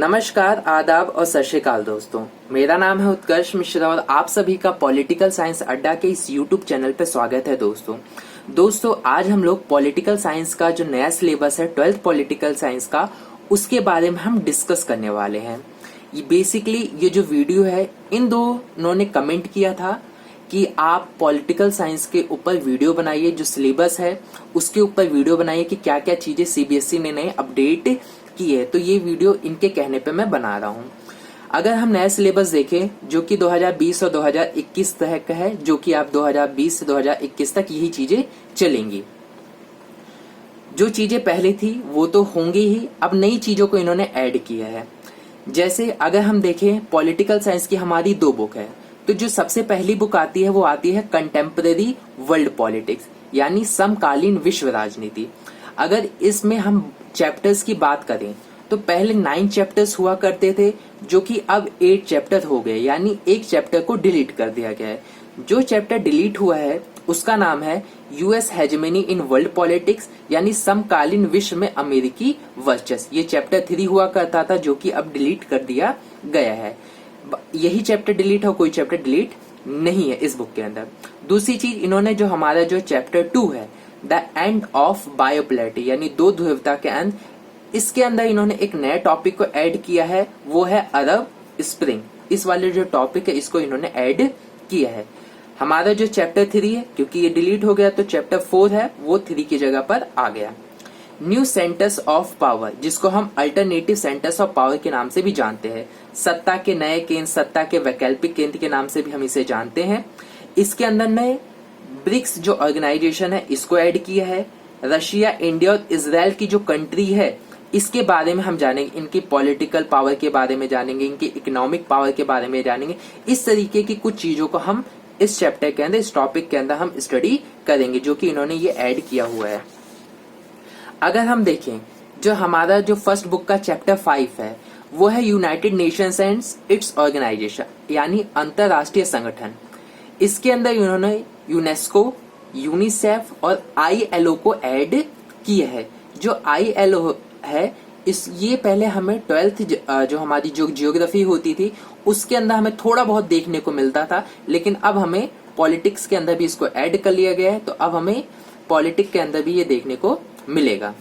नमस्कार, आदाब और सत श्री अकाल दोस्तों। मेरा नाम है उत्कर्ष मिश्रा और आप सभी का पॉलिटिकल साइंस अड्डा के इस यूट्यूब चैनल पे स्वागत है दोस्तों। आज हम लोग पॉलिटिकल साइंस का जो नया सिलेबस है 12th पॉलिटिकल साइंस का, उसके बारे में हम डिस्कस करने वाले हैं। ये बेसिकली ये जो वीडियो है, इन दोनों ने कमेंट किया था कि आप पॉलिटिकल साइंस के ऊपर वीडियो बनाइए, जो सिलेबस है उसके ऊपर वीडियो बनाइए कि क्या क्या चीजें सीबीएसई ने नए अपडेट की है। तो ये वीडियो इनके कहने पे मैं बना रहा हूँ। अगर हम नया सिलेबस देखें जो कि 2020 और 2021 तक है, जो कि आप 2020 से 2021 तक यही चीजें चलेंगी। जो चीजें पहले थी वो तो होंगी ही, अब नई चीजों को इन्होंने ऐड किया है। जैसे अगर हम देखें पॉलिटिकल साइंस की हमारी 2 बुक है, तो जो सबसे पहली बुक आती है वो आती है कंटेम्परेरी वर्ल्ड पॉलिटिक्स, यानी समकालीन विश्व राजनीति। अगर इसमें हम चैप्टर्स की बात करें तो पहले 9 चैप्टर्स हुआ करते थे, जो कि अब 8 चैप्टर हो गए, यानी एक चैप्टर को डिलीट कर दिया गया है। जो चैप्टर डिलीट हुआ है उसका नाम है US hegemony in world politics, यानी समकालीन विश्व में अमेरिकी वर्चस्व। ये चैप्टर 3 हुआ करता था, जो कि अब डिलीट कर दिया गया है। यही चैप्टर डिलीट हो, कोई चैप्टर डिलीट नहीं है इस बुक के अंदर। दूसरी चीज, इन्होंने जो हमारा जो चैप्टर 2 है द एंड ऑफ बायोपोलैरिटी, यानी 2 ध्रुवता के अंत, इसके अंदर इन्होंने एक नया टॉपिक को ऐड किया है, वो है अरब स्प्रिंग। इस वाले जो टॉपिक है इसको इन्होंने ऐड किया है। हमारा जो चैप्टर 3 है, क्योंकि ये डिलीट हो गया तो चैप्टर 4 है वो 3 की जगह पर आ गया। न्यू सेंटर्स ऑफ पावर, जिसको हम अल्टरनेटिव सेंटर्स ऑफ पावर के नाम से भी जानते हैं, सत्ता के नए केंद्र, सत्ता के वैकल्पिक केंद्र के नाम से भी हम इसे जानते हैं। इसके अंदर नए ब्रिक्स जो ऑर्गेनाइजेशन है इसको ऐड किया है। रशिया, इंडिया और इजराइल की जो कंट्री है इसके बारे में हम जानेंगे, इनकी पॉलिटिकल पावर के बारे में जानेंगे, इनकी इकोनॉमिक पावर के बारे में जानेंगे। इस तरीके की कुछ चीजों को हम इस चैप्टर के अंदर, इस टॉपिक के अंदर हम स्टडी करेंगे, जो कि इन्होंने ये ऐड किया हुआ है। अगर हम देखें जो हमारा जो फर्स्ट बुक का चैप्टर 5 है वो है United Nations and its organisation, यानी अंतरराष्ट्रीय संगठन। इसके अंदर इन्होंने यूनेस्को, यूनिसेफ और आईएलओ को ऐड किया है। जो आईएलओ है ये पहले हमें 12th जो हमारी जो जियोग्राफी होती थी उसके अंदर हमें थोड़ा बहुत देखने को मिलता था, लेकिन अब हमें पॉलिटिक्स के अंदर भी इसको ऐड कर लिया गया है, तो अब हमें पॉलिटिक्स के अंदर भी ये देखने को मिलेगा।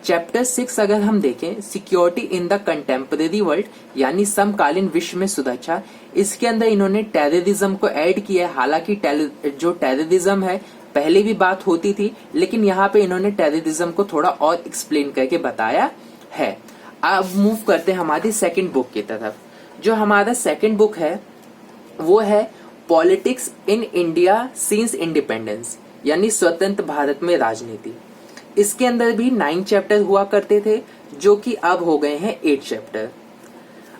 चैप्टर 6 अगर हम देखें, security in the contemporary world, यानी समकालीन विश्व में सुरक्षा, इसके अंदर इन्होंने टेररिज्म को ऐड किया है। हालांकि जो टेररिज्म है पहले भी बात होती थी, लेकिन यहाँ पे इन्होंने टेररिज्म को थोड़ा और एक्सप्लेन करके बताया है। अब मूव करते हैं हमारी सेकंड बुक की तरफ। जो हमारा सेकंड बुक है वो है politics in India since independence, यानी स्वतंत्र भारत में राजनीति। इसके अंदर भी 9 चैप्टर हुआ करते थे, जो कि अब हो गए हैं 8 चैप्टर।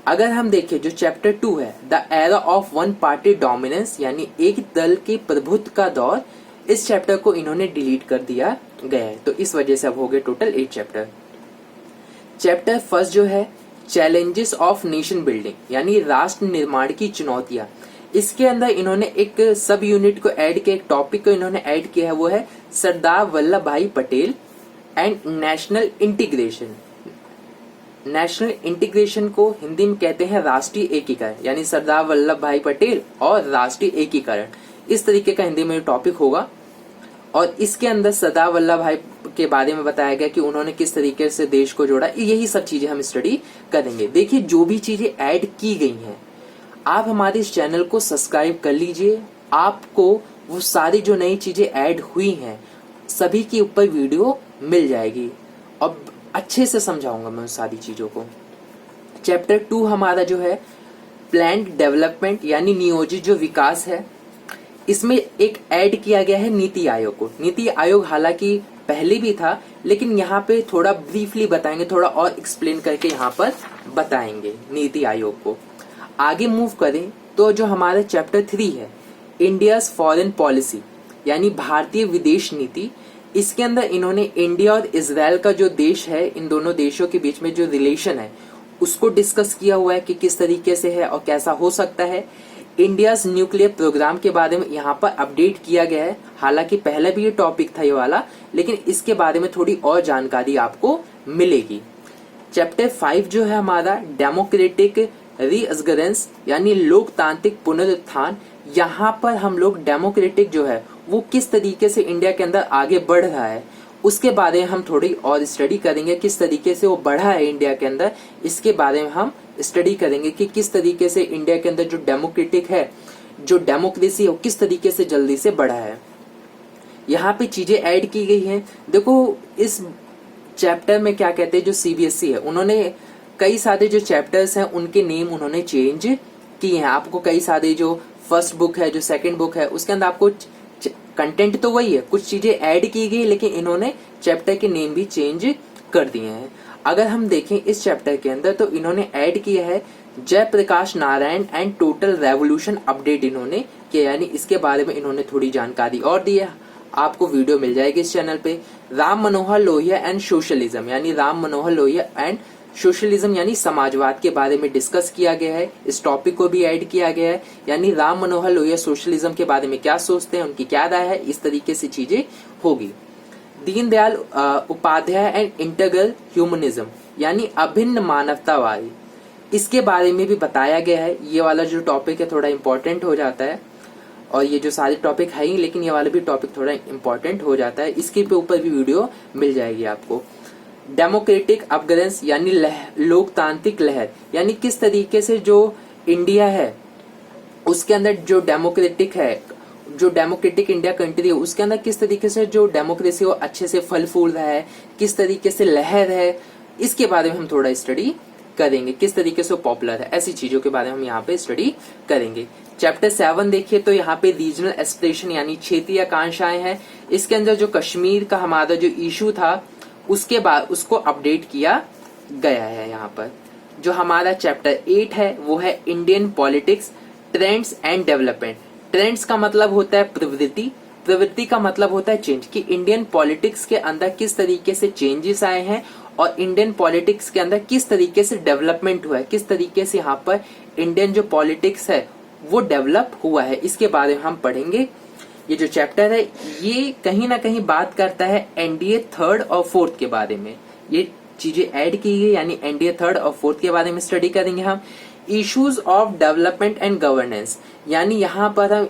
अगर हम देखें जो चैप्टर 2 है the era of one party dominance, यानी एक दल के प्रभुत्व का दौर, इस चैप्टर को इन्होंने डिलीट कर दिया गया है, तो इस वजह से अब हो गए टोटल 8 चैप्टर। चैप्टर फर्स्ट जो है चैलेंजेस ऑफ नेशन बिल्डिंग, यानी राष्ट्र निर्माण की चुनौतियां, इसके अंदर इन्होंने एक सब यूनिट को ऐड किया, एक टॉपिक को इन्होंने ऐड किया है, वो है सरदार वल्लभ भाई Patel and national integration. National integration को हिंदी में कहते हैं राष्ट्रीय एकीकरण, यानी सरदार वल्लभ भाई पटेल और राष्ट्रीय एकीकरण, इस तरीके का हिंदी में टॉपिक होगा। और इसके अंदर सरदार वल्लभ भाई के बारे में बताया गया कि उन्होंने किस तरीके से देश को जोड़ा, यही सब चीजें हम स्टडी करेंगे। देखिए जो भी चीजें ऐड की गई हैं, आप हमारे इस चैनल को सब्सक्राइब कर लीजिए, आपको वो सारी जो नई चीजें ऐड हुई हैं सभी के ऊपर वीडियो मिल जाएगी और अच्छे से समझाऊंगा मैं उन सारी चीजों को। चैप्टर 2 हमारा जो है प्लान्ड डेवलपमेंट, यानी नियोजित जो विकास है, इसमें एक ऐड किया गया है नीति आयोग को। नीति आयोग हालांकि पहले भी था, लेकिन यहाँ पे थोड़ा ब्रीफली बताएंगे, थोड़ा और एक्सप्लेन करके यहाँ पर बताएंगे नीति आयोग को। आगे मूव करें तो जो हमारा चैप्टर 3 है इंडियाज फॉरेन पॉलिसी, यानी भारतीय विदेश नीति, इसके अंदर इन्होंने इंडिया और इजराइल का जो देश है, इन दोनों देशों के बीच में जो रिलेशन है उसको डिस्कस किया हुआ है कि किस तरीके से है और कैसा हो सकता है। इंडियाज न्यूक्लियर प्रोग्राम के बारे में यहाँ पर अपडेट किया गया है, हालांकि पहले भी ये टॉपिक था ये वाला, लेकिन इसके बारे में थोड़ी और जानकारी आपको मिलेगी। चैप्टर 5 जो है हमारा डेमोक्रेटिक रीअसगरेंस यानी लोकतांत्रिक पुनरुत्थान। यहाँ पर हम लोग डेमोक्रेटिक जो है वो किस तरीके से इंडिया के अंदर आगे बढ़ रहा है उसके बारे में हम थोड़ी और स्टडी करेंगे, किस तरीके से वो बढ़ा है इंडिया के अंदर, इसके बारे में हम स्टडी करेंगे कि किस तरीके से इंडिया के अंदर जो डेमोक्रेटिक है, जो डेमोक्रेसी है वो किस तरीके से जल्दी से बढ़ा है। यहाँ पे चीजें ऐड की गई हैं। देखो इस चैप्टर में क्या कहते हैं, जो सीबीएसई है उन्होंने कई सारे जो चैप्टर्स हैं उनके नेम उन्होंने चेंज किए हैं। आपको कई सारे जो फर्स्ट बुक है, जो सेकंड बुक है, उसके अंदर आपको कंटेंट तो वही है, कुछ चीजें ऐड की गई लेकिन इन्होंने चैप्टर के नेम भी चेंज कर दिए हैं। अगर हम देखें इस चैप्टर के अंदर तो इन्होंने ऐड किया है Jayaprakash Narayan and total revolution update इन्होंने किया, यानी इसके बारे में इन्होंने थोड़ी जानकारी और दी है। आपको वीडियो मिल जाएगी इस चैनल पे। राम मनोहर लोहिया एंड सोशलिज्म यानी राम मनोहर लोहिया एंड सोशलिज्म यानी समाजवाद के बारे में डिस्कस किया गया है। इस टॉपिक को भी ऐड किया गया है, यानी राम मनोहर लोहिया सोशलिज्म के बारे में क्या सोचते हैं, उनकी क्या राय है, इस तरीके से चीजें होगी। Deendayal Upadhyay and integral humanism यानी अभिन्न मानवतावादी, इसके बारे में भी बताया गया है। ये वाला जो टॉपिक है थोड़ा इंपॉर्टेंट हो जाता है, और ये जो सारे टॉपिक है ही लेकिन ये वाला भी टॉपिक थोड़ा इंपॉर्टेंट हो जाता है, इसके ऊपर भी वीडियो मिल जाएगी आपको। डेमोक्रेटिक अपग्रेडेंस यानी लोकतांत्रिक लहर, यानी किस तरीके से जो इंडिया है उसके अंदर जो डेमोक्रेटिक है, जो डेमोक्रेटिक इंडिया कंट्री है उसके अंदर किस तरीके से जो डेमोक्रेसी वो अच्छे से फल फूल रहा है, किस तरीके से लहर है, इसके बारे में हम थोड़ा स्टडी करेंगे। किस तरीके से पॉपुलर है, ऐसी चीजों के बारे में हम यहाँ पे स्टडी करेंगे। चैप्टर 7 देखिए तो यहाँ पे रीजनल एस्पिरेशन यानी क्षेत्रीय आकांक्षाएं हैं। इसके अंदर जो कश्मीर का हमारा जो इशू था उसके बाद उसको अपडेट किया गया है। यहाँ पर जो हमारा चैप्टर 8 है वो है Indian politics trends and development. Trends का मतलब होता है प्रवृत्ति, प्रवृत्ति का मतलब होता है चेंज, कि इंडियन पॉलिटिक्स के अंदर किस तरीके से चेंजेस आए हैं और इंडियन पॉलिटिक्स के अंदर किस तरीके से डेवलपमेंट हुआ है, किस तरीके से यहाँ पर इंडियन जो पॉलिटिक्स है वो डेवलप हुआ है, इसके बारे में हम पढ़ेंगे। ये जो चैप्टर है ये कहीं ना कहीं बात करता है एनडीए थर्ड और फोर्थ के बारे में, ये चीजें ऐड की गई, यानी एनडीए थर्ड और फोर्थ के बारे में स्टडी करेंगे हम। Issues of development and governance, यानी यहाँ पर हम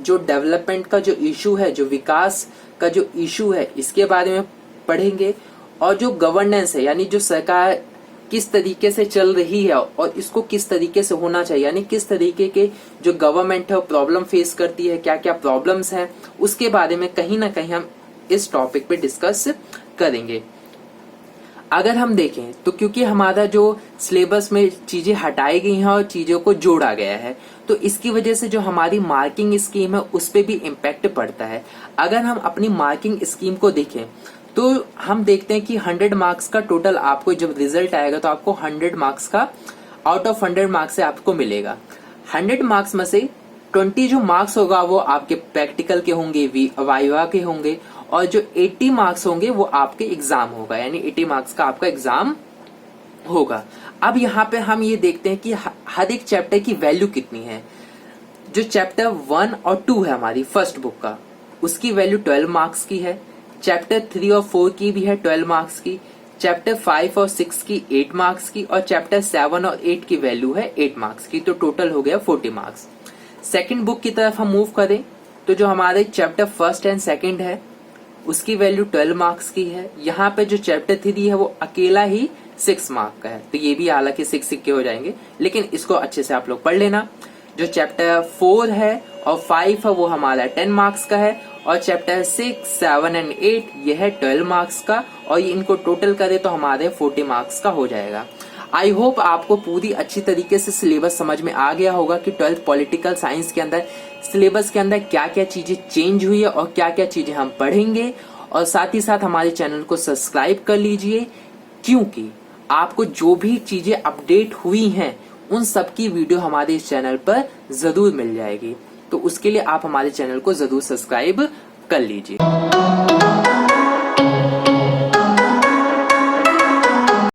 जो डेवलपमेंट का जो इशू है, जो विकास का जो इशू है, इसके बारे में पढ़ेंगे। और जो गवर्नेंस है यानी जो सरकार किस तरीके से चल रही है और इसको किस तरीके से होना चाहिए, यानी किस तरीके के जो गवर्नमेंट है प्रॉब्लम फेस करती है, क्या क्या प्रॉब्लम्स हैं, उसके बारे में कहीं ना कहीं हम इस टॉपिक पे डिस्कस करेंगे। अगर हम देखें तो क्योंकि हमारा जो सिलेबस में चीजें हटाई गई हैं और चीजों को जोड़ा गया है तो इसकी वजह से जो हमारी मार्किंग स्कीम है उस पर भी इम्पैक्ट पड़ता है। अगर हम अपनी मार्किंग स्कीम को देखें तो हम देखते हैं कि 100 मार्क्स का टोटल आपको जब रिजल्ट आएगा तो आपको 100 मार्क्स का आउट ऑफ 100 मार्क्स से आपको मिलेगा। 100 मार्क्स में से 20 जो मार्क्स होगा वो आपके प्रैक्टिकल के होंगे, वाइवा के होंगे, और जो 80 मार्क्स होंगे वो आपके एग्जाम होगा, यानी 80 मार्क्स का आपका एग्जाम होगा। अब यहाँ पे हम ये देखते हैं कि हर एक चैप्टर की वैल्यू कितनी है। जो चैप्टर 1 और 2 है हमारी फर्स्ट बुक का, उसकी वैल्यू 12 मार्क्स की है। चैप्टर 3 और 4 की भी है 12 मार्क्स की। चैप्टर 5 और 6 की 8 मार्क्स की, और चैप्टर 7 और 8 की वैल्यू है 8 मार्क्स की, तो टोटल हो गया 40 मार्क्स। सेकंड बुक की तरफ हम मूव करें तो जो हमारे चैप्टर फर्स्ट एंड सेकंड है उसकी वैल्यू 12 मार्क्स की है। यहाँ पे जो चैप्टर 3 है वो अकेला ही 6 मार्क का है, तो ये भी हालांकि 6 सिक्के हो जाएंगे, लेकिन इसको अच्छे से आप लोग पढ़ लेना। जो चैप्टर 4 है और 5 है वो हमारा 10 मार्क्स का है, और चैप्टर 6, 7 एंड 8 ये है 12 मार्क्स का, और ये इनको टोटल करें तो हमारे 40 मार्क्स का हो जाएगा। आई होप आपको पूरी अच्छी तरीके से सिलेबस समझ में आ गया होगा कि 12th पॉलिटिकल साइंस के अंदर सिलेबस के अंदर क्या क्या चीजें चेंज हुई है और क्या क्या चीजें हम पढ़ेंगे। और साथ ही साथ हमारे चैनल को सब्सक्राइब कर लीजिए, क्योंकि आपको जो भी चीजें अपडेट हुई हैं उन सब की वीडियो हमारे इस चैनल पर जरूर मिल जाएगी, तो उसके लिए आप हमारे चैनल को जरूर सब्सक्राइब कर लीजिए।